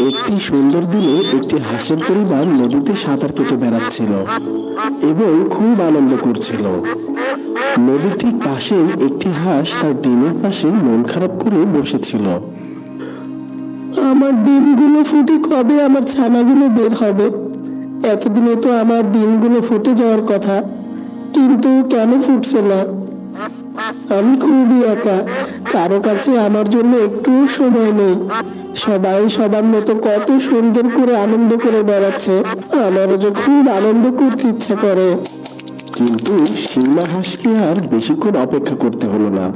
একটি সুন্দর দিনে একটি হাঁসের পরিবার নদীতে সাঁতার কেটে বেড়াচ্ছিল এবং খুব আনন্দ করছিল। নদীর ঠিক পাশেই একটি হাঁস তার ডিমের পাশে মন খারাপ করে বসেছিল। আমার ডিমগুলো ফুটে কবে আমার ছানাগুলো বের হবে? এতদিনে তো আমার ডিমগুলো ফুটে যাওয়ার কথা, কিন্তু কেন ফুটছে না? আমি খুবই একা, কারো কাছে আমার জন্য একটু সময় নেই। সবাই সবার মতো কত সুন্দর করে আনন্দ করে বেড়াচ্ছে, আমারও যে খুব আনন্দ করতে ইচ্ছা করে। কিন্তু শিমা হাঁসকে আর বেশিক্ষণ অপেক্ষা করতে হলো না।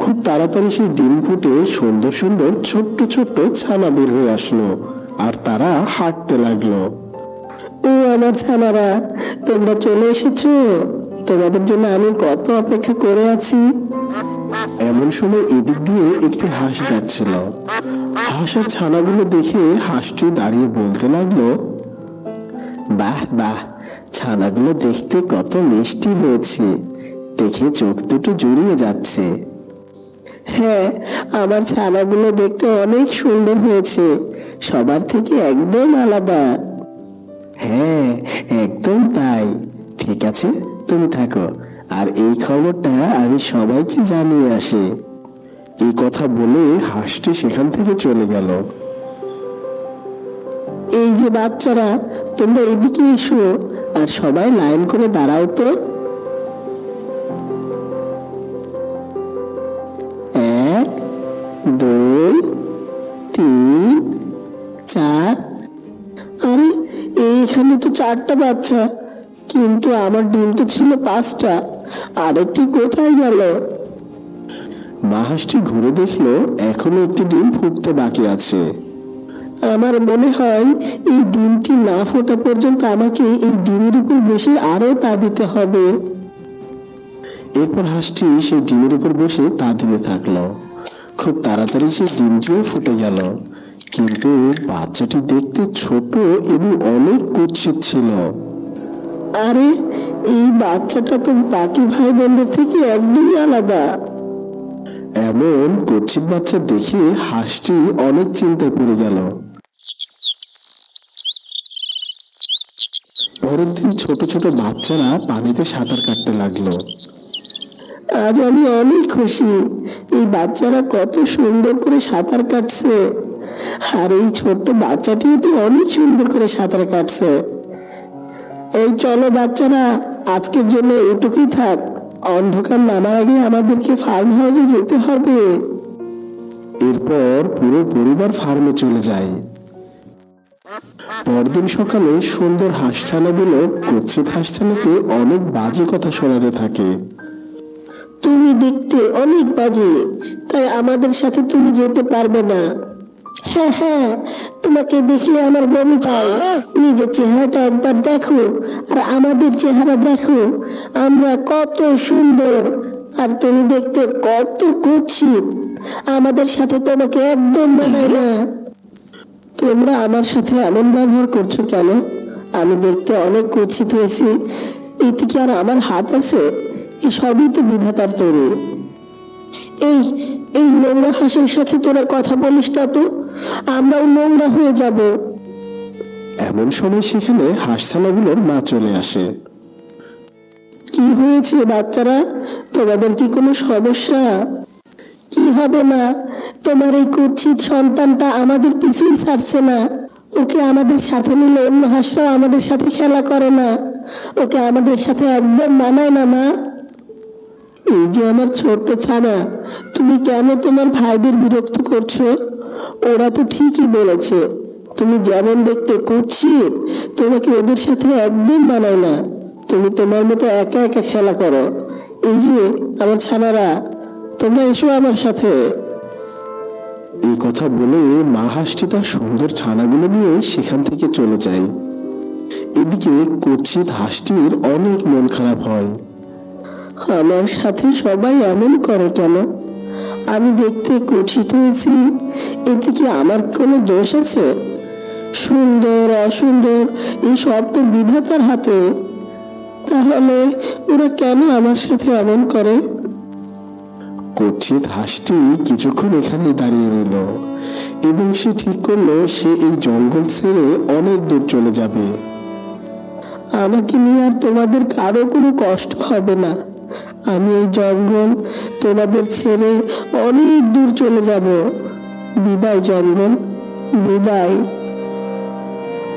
খুব তাড়াতাড়ি সেই ডিম ফুটে সুন্দর সুন্দর ছোট্ট ছোট্ট ছানা বের হয়ে আসলো, আর তারা হাঁটতে লাগলো। ও আমার ছানারা, তোমরা চলে এসেছো? তোমাদের জন্য আমি কত অপেক্ষা করে আছি। এমন সময় এদিক দিয়ে একটি হাঁস যাচ্ছিল। হাঁসের ছানাগুলো দেখে হাঁসটি দাঁড়িয়ে বলতে লাগলো, বাহ বাহ, ছানাগুলো দেখতে কত মিষ্টি হয়েছে, দেখে চোখ দুটো জুড়িয়ে যাচ্ছে। হ্যাঁ, আমার ছানাগুলো দেখতে অনেক সুন্দর হয়েছে, সবার থেকে একদম আলাদা। হ্যাঁ, একদম তাই। ঠিক আছে, তুমি থাকো, আর এই খবরটা আমি সবাইকে জানিয়ে আসি। এই কথা বলে হাঁসটি সেখান থেকে চলে গেল। এই যে বাচ্চারা, তোমরা এদিকে এসো, আর সবাই লাইন করে দাঁড়াও তো। 1 2 3 4। আরে, এইখানে তো 4টা বাচ্চা, কিন্তু আমার ডিম তো ছিল 5টা। আরেকটি কোথায় গেল? মা হাঁসটি ঘুরে দেখলো এখনো একটি ডিম ফুটতে বাকি আছে। আমার মনে হয় এই ডিমটি না ফোটা পর্যন্ত আমাকে এই ডিমের উপর বসে আরো তা দিতে হবে। এরপর হাঁসটি সেই ডিমের উপর বসে তা দিতে থাকলো। খুব তাড়াতাড়ি সেই ডিমটিও ফুটে গেল, কিন্তু বাচ্চাটি দেখতে ছোট এবং অনেক কুৎসিত ছিল। আরে, এই বাচ্চাটা তো বাকি ভাই বোনদের থেকে একদমই আলাদা। এমন কুৎসিত বাচ্চা দেখে হাঁসটি অনেক চিন্তায় পড়ে গেল। পরের দিন ছোট ছোট বাচ্চারা পানিতে সাঁতার কাটতে লাগলো। আজ আমি অনেক খুশি, এই বাচ্চারা কত সুন্দর করে সাঁতার কাটছে, আর এই ছোট্ট বাচ্চাটিও তো অনেক সুন্দর করে সাঁতার কাটছে। এই চলো বাচ্চারা, আজকের জন্য এটুকুই থাক, অন্ধকার নামার আগে আমাদেরকে ফার্ম হাউসে যেতে হবে। এরপর পুরো পরিবার ফার্মে চলে যায়। পরদিন সকালে সুন্দর হাঁসছানাগুলো কুৎসিত হাঁসছানাকে অনেক বাজে কথা শোনাতে থাকে। তুমি দেখতে অনেক বাজে, তাই আমাদের সাথে তুমি যেতে পারবে না। হ্যাঁ হ্যাঁ, তোমাকে দেখলে আমার বমি পায়। নিজের চেহারাটা একবার দেখো, আর আমাদের চেহারা দেখো, আমরা কত সুন্দর, আর তুমি দেখতে কত কুৎসিত। আমাদের সাথে তোমাকে একদম মানায় না। তোমরা আমার সাথে এমন ব্যবহার করছো কেন? আমি দেখতে অনেক কুৎসিত হয়েছি, এতে কি আর আমার হাত আছে? এই সবই তো বিধাতার তৈরি। এই এই নোংরা হাঁসের সাথে তোরা কথা বলিস না তো, আমরাও নোংরা হয়ে যাব। এমন সময় সেখানে হাঁসছানাগুলোর মা চলে আসে। কি হয়েছে বাচ্চারা, তোমাদের কি কোনো সমস্যা? কি হবে না, তোমার এই কুৎসিত সন্তানটা আমাদের পিছুই ছাড়ছে না। ওকে আমাদের সাথে নিলে অন্য হাঁসরাও আমাদের সাথে খেলা করে না, ওকে আমাদের সাথে একদম মানায় না মা। এই যে আমার ছোট্ট ছানা, তুমি কেন তোমার ভাইদের বিরক্ত করছো? ওরা তো ঠিকই বলেছে, তুমি যেমন দেখতে কুৎসিত, তোমাকে ওদের সাথে একদম মানায় না। তুমি তোমার মতো একা একা খেলা করো। এই যে আমার ছানারা, তোমরা এসো আমার সাথে। এই কথা বলে মা হাঁসটি তার সুন্দর ছানাগুলো নিয়ে সেখান থেকে চলে যায়। এদিকে কুৎসিত হাঁসটির অনেক মন খারাপ হয়। আমার সাথে সবাই এমন করে কেন? আমি দেখতে কুৎসিত হয়েছি, এতে কি আমার কোনো দোষ আছে? সুন্দর অসুন্দর এই সব তো বিধাতার হাতে। তাহলে ওরা কেন আমার সাথে এমন করে? কুৎসিত হাঁসটি কিছুক্ষণ এখানেই দাঁড়িয়ে রইল এবং সে ঠিক করলো সে এই জঙ্গল ছেড়ে অনেক দূর চলে যাবে। আমাকে নিয়ে আর তোমাদের কারো কোনো কষ্ট হবে না। আমি এই জঙ্গল তোমাদের ছেড়ে অনেক দূর চলে যাব। বিদায় জঙ্গল, বিদায়।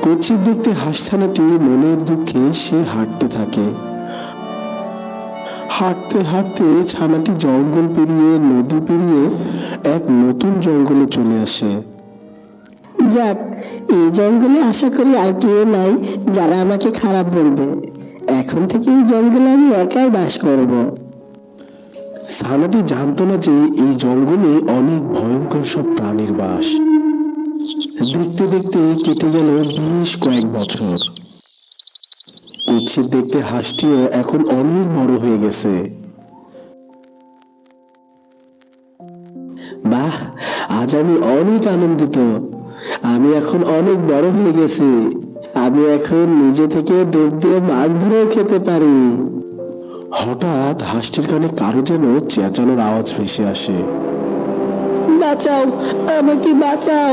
কুৎসিত দেখতে হাঁসছানাটি মনের দুঃখে সে হাঁটতে থাকে। হাঁটতে হাঁটতে ছানাটি জঙ্গল পেরিয়ে নদী পেরিয়ে এক নতুন জঙ্গলে চলে আসে। যাক, এই জঙ্গলে আশা করি আর কেউ নাই যারা আমাকে খারাপ বলবে। এখন থেকে এই জঙ্গলে আমি একাই বাস করব। ছানাটি জানতো না যে এই জঙ্গলে অনেক ভয়ঙ্কর সব প্রাণীর বাস। দেখতে দেখতে কেটে গেল বেশ কয়েক বছর। কুৎসিত দেখতে হাঁসটিও এখন অনেক বড় হয়ে গেছে। বাহ, আজ আমি অনেক আনন্দিত। আমি এখন অনেক বড় হয়ে গেছি। আমি এখন নিজে থেকে ডুব দিয়ে মাছ ধরেও খেতে পারি। হঠাৎ হাঁসটির কানে কারো যেন চেঁচানোর আওয়াজ ভেসে আসে। বাঁচাও, আমাকে বাঁচাও।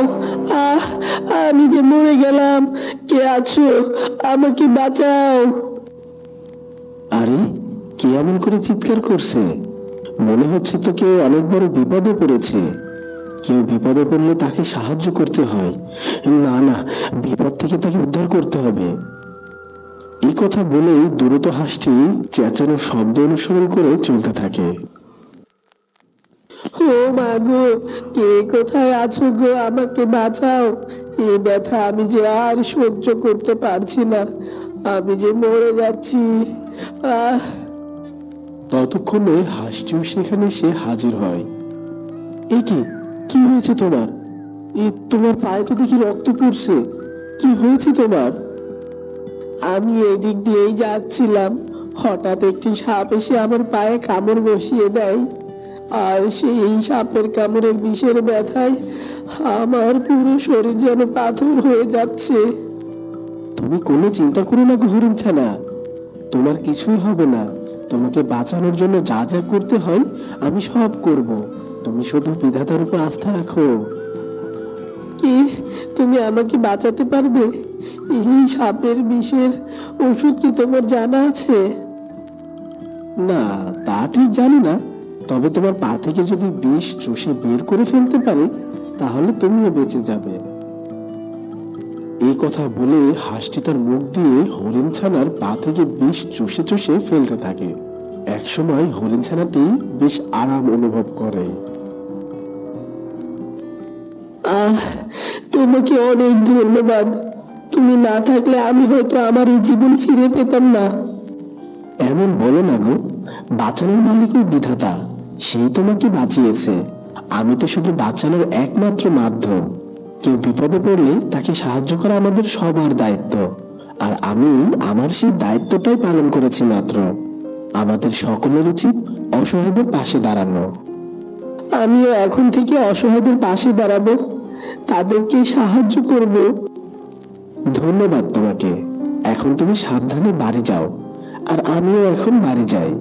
আমি যে মরে গেলাম। কে আছো? আমাকে বাঁচাও। আরে, কে এমন করে চিৎকার করছে? মনে হচ্ছে তো কেউ অনেক বড় বিপদে পড়েছে। কেউ বিপদে পড়লে তাকে সাহায্য করতে হয়। না না, বিপদ থেকে তাকে উদ্ধার করতে হবে। এই কথা বলেই দ্রুত হাঁসটি চেঁচানোর শব্দ অনুসরণ করে চলতে থাকে। ও মা গো, কে কোথায় আছো গো? আমাকে বাঁচাও। এই ব্যথা আমি যে আর সহ্য করতে পারছি না। আমি যে মরে যাচ্ছি। ততক্ষণে হাঁসটিও সেখানে এসে হাজির হয়। এ কি, কি হয়েছে তোমার? তোমার পায়ে তো দেখি রক্ত পড়ছে। কি হয়েছে তোমার? আমি এদিক দিয়েই যাচ্ছিলাম, হঠাৎ একটি সাপ এসে আমার পায়ে কামড় বসিয়ে দেয়। আর সেই সাপের কামড়ের বিষের ব্যথায় আমার পুরো শরীর যেন পাথর হয়ে যাচ্ছে। তুমি কোনো চিন্তা করো না গো হরিণ ছানা, তোমার কিছুই হবে না। তোমাকে বাঁচানোর জন্য যা যা করতে হয় আমি সব করব। তুমি শুধু বিধাতার উপর আস্থা রাখো। কি, তুমি আমাকে বাঁচাতে পারবে? এই সাপের বিষের ওষুধ কি তোমার জানা আছে? না, তা ঠিক জানি না, তবে তোমার পা থেকে যদি বিষ চুষে বের করে ফেলতে পারি তাহলে তুমিও বেঁচে যাবে। এই কথা বলে হাঁসটি তার মুখ দিয়ে হরিণ ছানার পা থেকে বিষ চুষে চুষে ফেলতে থাকে। একসময় হরিণ ছানাটি বেশ আরাম অনুভব করে। তোমাকে অনেক ধন্যবাদ। তুমি না থাকলে আমি হয়তো আমার এই জীবন ফিরে পেতাম না। এমন বলো না গো, বাঁচানোর মালিক ওই বিধাতা, সেই তোমাকে বাঁচিয়েছে। আমি তো শুধু বাঁচানোর একমাত্র মাধ্যম। কেউ বিপদে পড়লে তাকে সাহায্য করা আমাদের সবার দায়িত্ব, আর আমি আমার সেই দায়িত্বটাই পালন করেছি মাত্র। আমাদের সকলের উচিত অসহায়দের পাশে দাঁড়ানো। আমিও এখন থেকে অসহায়দের পাশে দাঁড়াবো, তাদেরকে সাহায্য করব। ধন্যবাদ তোমাকে। এখন তুমি সাবধানে বাড়ি যাও, আর আমিও এখন বাড়ি যাই।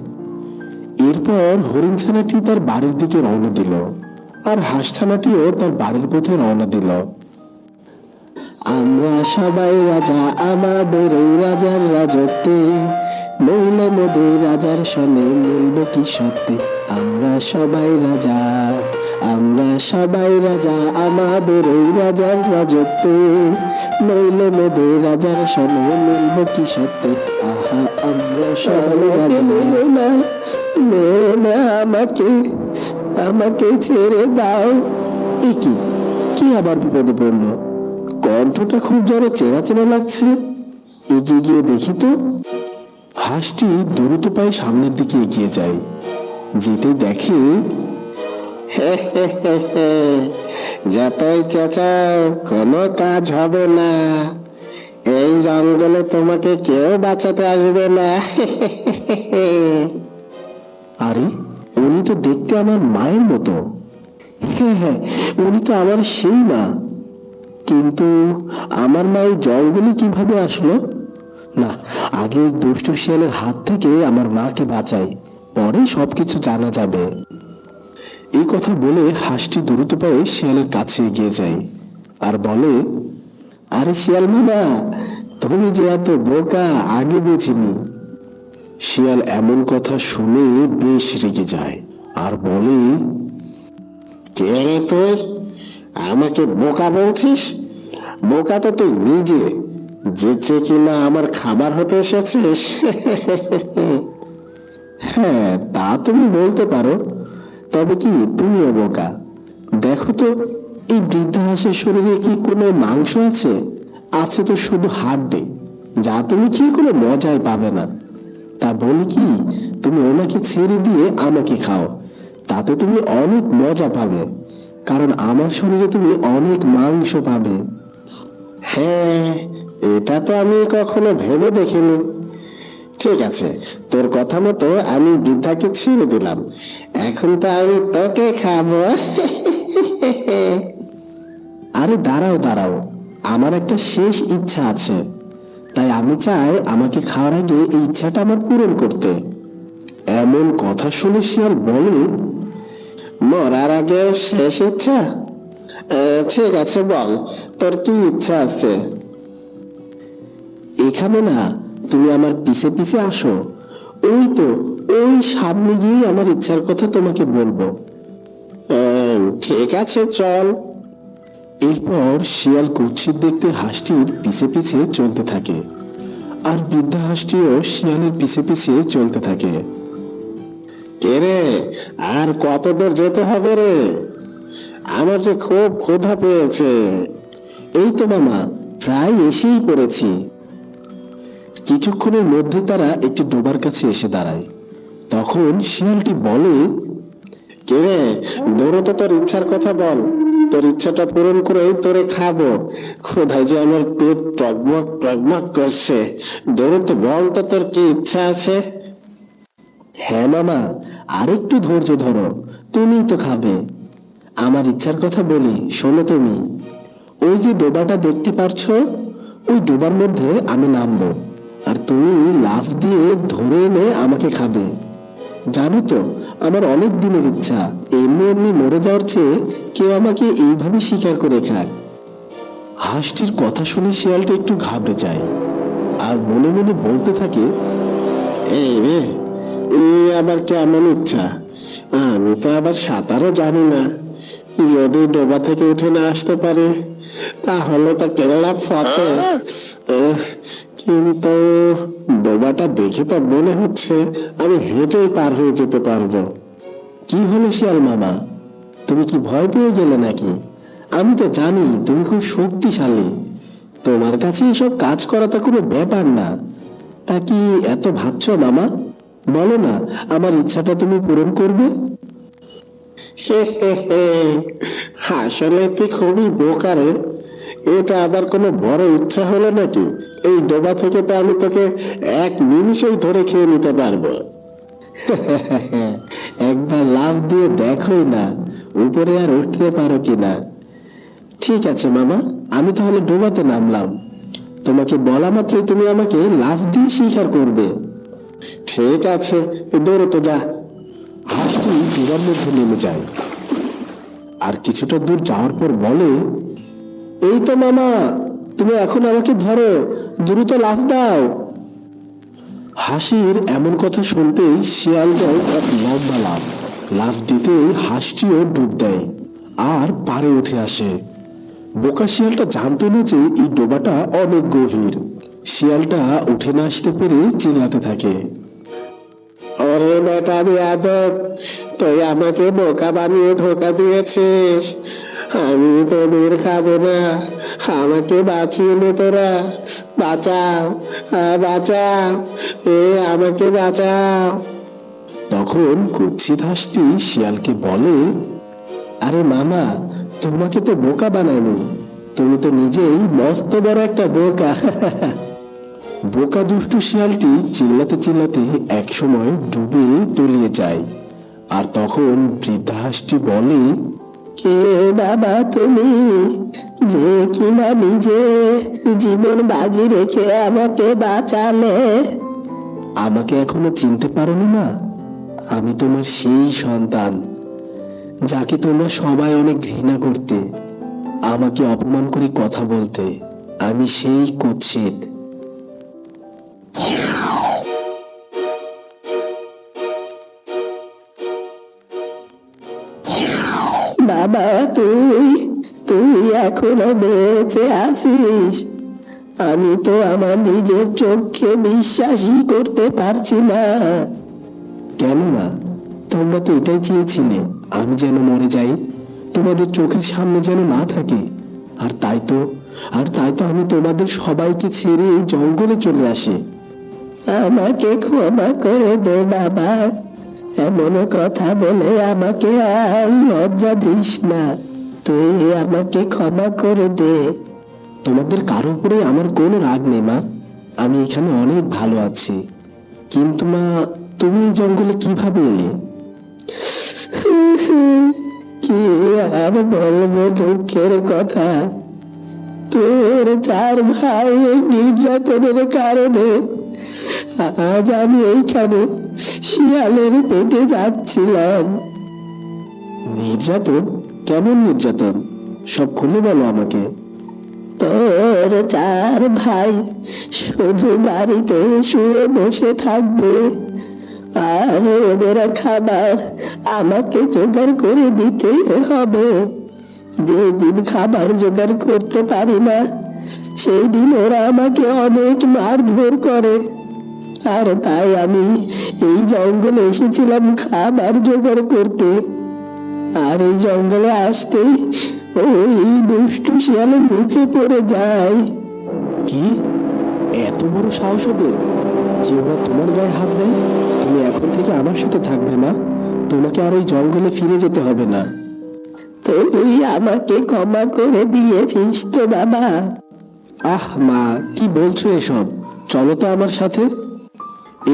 এরপর হরিণ ছানাটি তার বাড়ির দিকে রওনা দিল, আর হাঁস ছানাটিও তার বাড়ির পথে রওনা দিল। আমরা সবাই রাজা আমাদের ওই রাজার রাজত্বে, নইলে মোদের রাজার সনে মিলবে কি সত্যি। আমরা সবাই রাজা, আমরা সবাই রাজা আমাদের ওই রাজার রাজত্বে, নইলে মোদের রাজার সনে মিলবে কি সত্যি। আহা, আমরা সবাই রাজা। মেরো না, মেরো না আমাকে, আমাকে ছেড়ে দাও। এ কি, কি আবার বিপদে পড়লো? কণ্ঠটা খুব যেন চেনা চেনা লাগছে। এগিয়ে গিয়ে দেখি তো। হাঁসটি দ্রুত পায়ে সামনের দিকে এগিয়ে যায়। যেতেই দেখে, যতই চেঁচাও কোনো কাজ হবে না। এই জঙ্গলে তোমাকে কেউ বাঁচাতে আসবে না। আরে, উনি তো দেখতে আমার মায়ের মতো। হ্যাঁ হ্যাঁ, উনি তো আমার সেই মা। কিন্তু আমার মা এই জঙ্গলে কিভাবে আসলো? না, আগে ওই দুষ্টু শিয়ালের হাত থেকে আমার মাকে বাঁচাই, পরে সবকিছু জানা যাবে। এই কথা বলে হাঁসটি দ্রুত পায়ে শিয়ালের কাছে এগিয়ে যায় আর বলে, আরে শিয়াল মামা, তুমি যে এত বোকা আগে বুঝিনি। শিয়াল এমন কথা শুনে বেশ রেগে যায় আর বলে, কে রে তুই, আমাকে বোকা বলছিস? বোকা তো তুই নিজে, যে কিনা আমার খাবার হতে এসেছিস। হ্যাঁ, তা তুমি বলতে পারো, তবে কি তুমিও বোকা? দেখো তো, এই বৃদ্ধা হাঁসের শরীরে কি কোনো মাংস আছে? আছে তো শুধু হাড্ডি, যা তুমি কি কোনো মজাই পাবে না। তা বলি কি, তুমি ওনাকে ছেড়ে দিয়ে আমাকে খাও, তাতে তুমি অনেক মজা পাবে, কারণ আমার শরীরে তুমি অনেক মাংস পাবে। হ্যাঁ, এটা তো আমি কখনো ভেবে দেখিনি। ঠিক আছে, তোর কথা মতো আমি বৃদ্ধাকে ছেড়ে দিলাম, এখন তো আমি তোকে খাবো। আরে দাঁড়াও দাঁড়াও, আমার একটা শেষ ইচ্ছা আছে, তাই আমি চাই আমাকে খাওয়ার আগে এই ইচ্ছাটা আমার পূরণ করতে। এমন কথা শুনে শিয়াল বলে, মরার আগে শেষ ইচ্ছা? ঠিক আছে, বল তোর কি ইচ্ছা আছে? এখানে না, তুমি আমার পিছে পিছে আসো, ওই তো ওই সামনে গিয়ে আমার ইচ্ছার কথা তোমাকে বলবো। ঠিক আছে, চল। এরপর শিয়াল কুৎসিত দেখতে হাঁসটির পিছে পিছে চলতে থাকে, আর বৃদ্ধা হাঁসটিও শিয়ালের পিছে পিছে চলতে থাকে। কে রে, আর কত দূর যেতে হবে রে? আমার যে খুব ক্ষুধা পেয়েছে। এই তো মামা, প্রায় এসেই পড়েছি। কিছুক্ষণের মধ্যে তারা একটি ডোবার কাছে এসে দাঁড়ায়। তখন শিয়ালটি বলে, কে রে, দ্রুত তোর ইচ্ছার কথা বল, তোর ইচ্ছাটা পূরণ করে তোরে খাবো। ক্ষুধায় যে আমার পেট টকবক টকবক করছে, দ্রুত বল তো তোর কি ইচ্ছা আছে। হ্যাঁ মামা, আরেকটু ধৈর্য ধরো, তুমিই তো খাবে। আমার ইচ্ছার কথা বলি, শোনো তুমি। ওই যে ডোবাটা দেখতে পারছো, ওই ডোবার মধ্যে আমি নামবো, আর তুমি লাফ দিয়ে ধরে এনে আমাকে খাবে। জানো তো, আমার অনেক দিনের ইচ্ছা, এমনি এমনি মরে যাওয়ার চেয়ে কেউ আমাকে এইভাবে শিকার করে খাক। হাঁসটির কথা শুনে শিয়ালটা একটু ঘাবড়ে যায় আর মনে মনে বলতে থাকে, এই রে, এই আবার কেমন ইচ্ছা? আমি তো আবার সাঁতারও জানি না, যদি ডোবা থেকে উঠে না আসতে পারি তাহলে তো কেরালা ফতে। কিন্তু ডোবাটা দেখে তো মনে হচ্ছে আমি হেঁটেই পার হয়ে যেতে পারবো। কি হলো শিয়াল মামা, তুমি কি ভয় পেয়ে গেলে নাকি? আমি তো জানি তুমি খুব শক্তিশালী, তোমার কাছে এসব কাজ করা তো কোনো ব্যাপার না। তা কি এত ভাবছো মামা? বলো না, আমার ইচ্ছাটা তুমি পূরণ করবে। আসলে তুই খুবই বোকা রে, এটা আবার কোনো বড় ইচ্ছা হলো নাকি? এই ডোবা থেকে তো আমি তোকে এক নিমিষেই ধরে খেয়ে নিতে পারবো। একবার লাফ দিয়ে দেখোই না উপরে আর উঠতে পারো কিনা। ঠিক আছে মামা, আমি তাহলে ডোবাতে নামলাম, তোমাকে বলা মাত্রই তুমি আমাকে লাফ দিয়ে শিকার করবে। ঠিক আছে, দৌড়ে তো যা। হাঁসটি ডোবার মধ্যে নেমে যায় আর কিছুটা দূর যাওয়ার পর বলে, এই তো মামা, তুমি এখন আমাকে ধরো, দ্রুত লাফ দাও। হাসির এমন কথা শুনতেই শিয়াল দেয় এক লম্বা লাফ। লাফ দিতেই হাঁসটিও ডুব দেয় আর পাড়ে উঠে আসে। বোকা শিয়ালটা জানতো না যে এই ডোবাটা অনেক গভীর। শিয়ালটা উঠে না আসতে পেরে চিল্লাতে থাকে, ওরে বেটা বেয়াদব, তুই আমাকে বোকা বানিয়ে ধোকা দিয়েছিস। আমি তোদের খাবো না, আমাকে বাঁচিয়ে নে তোরা। বাঁচাও, বাঁচাও, আমাকে বাঁচাও। তখন কুৎসিত হাঁসটি শিয়ালকে বলে, আরে মামা, তোমাকে তো বোকা বানায়নি, তুমি তো নিজেই মস্ত বড় একটা বোকা। বোকা দুষ্টু শিয়ালটি চিল্লাতে চিল্লাতে একসময় ডুবে তলিয়ে যায়। আর তখন বৃদ্ধা হাঁসটি বলে, কে বাবা তুমি, যে কিনা নিজে জীবন বাজি রেখে আমাকে বাঁচালে? আমাকে এখনো চিনতে পারোনি মা? আমি তোমার সেই সন্তান, যাকে তোমরা সবাই অনেক ঘৃণা করতে, আমাকে অপমান করে কথা বলতে, আমি সেই কুৎসিত। বাবা, তুই তুই এখনো বেঁচে আছিস? আমি তো আমার নিজের চোখকে বিশ্বাসই করতে পারছি না। কেন না? তোমরা তো এটাই চেয়েছিলে আমি যেন মরে যাই, তোমাদের চোখের সামনে যেন না থাকি। আর তাই তো আমি তোমাদের সবাইকে ছেড়ে এই জঙ্গলে চলে আসি। আমাকে ক্ষমা করে দে বাবা, এমন কথা বলে আমাকে আর লজ্জা দিস না। তুই আমাকে ক্ষমা করে দে। তোমাদের কারো উপরে আমার কোনো রাগ নেই মা, আমি এখানে অনেক ভালো আছি। কিন্তু মা, তুমি এই জঙ্গলে কিভাবে এলে? কি আর বলবো দুঃখের কথা। তোর 4 ভাইয়ের নির্যাতনের কারণে আজ আমি এইখানে শিয়ালের পেটে যাচ্ছিলাম। নির্যাতন? কেমন নির্যাতন? সব খুলে বলো আমাকে। তোর 4 ভাই শুধু বাড়িতে শুয়ে বসে থাকবে, আর ওদের খাবার আমাকে জোগাড় করে দিতে হবে। যেদিন খাবার জোগাড় করতে পারি না, সেই দিন ওরা আমাকে অনেক মারধর করে। আর তাই আমি এই জঙ্গলে এসেছিলাম খাবার জোগাড় করতে। আর এই জঙ্গলে আসতেই ওই দুষ্টু শিয়ালের মুখে পড়ে যায়। কি এত বড় সাহস ওদের, যে ওরা তোমার গায়ে হাত দেয়? তুমি এখন থেকে আমার সাথে থাকবে মা, তোমাকে আর ওই জঙ্গলে ফিরে যেতে হবে না। তুই আমাকে ক্ষমা করে দিয়েছিস তো বাবা? আহ মা, কি বলছো এসব? চলো তো আমার সাথে।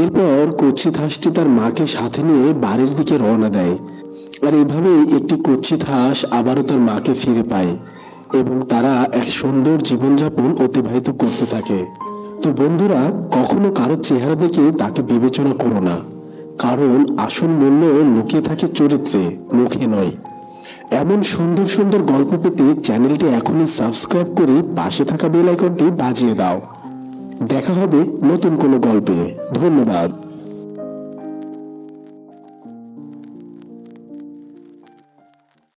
এরপর কুৎসিত হাঁসটি তার মাকে সাথে নিয়ে বাড়ির দিকে রওনা দেয়। আর এভাবে একটি কুৎসিত হাঁস আবারও তার মাকে ফিরে পায় এবং তারা এক সুন্দর জীবনযাপন অতিবাহিত করতে থাকে। তো বন্ধুরা, কখনো কারো চেহারা দেখে তাকে বিবেচনা করো না, কারণ আসল মূল্য লুকিয়ে থাকে চরিত্রে, মুখে নয়। এমন সুন্দর সুন্দর গল্প পেতে চ্যানেলটি এখনই সাবস্ক্রাইব করে পাশে থাকা বেল আইকনটি বাজিয়ে দাও। দেখা হবে নতুন কোনো গল্পে। ধন্যবাদ।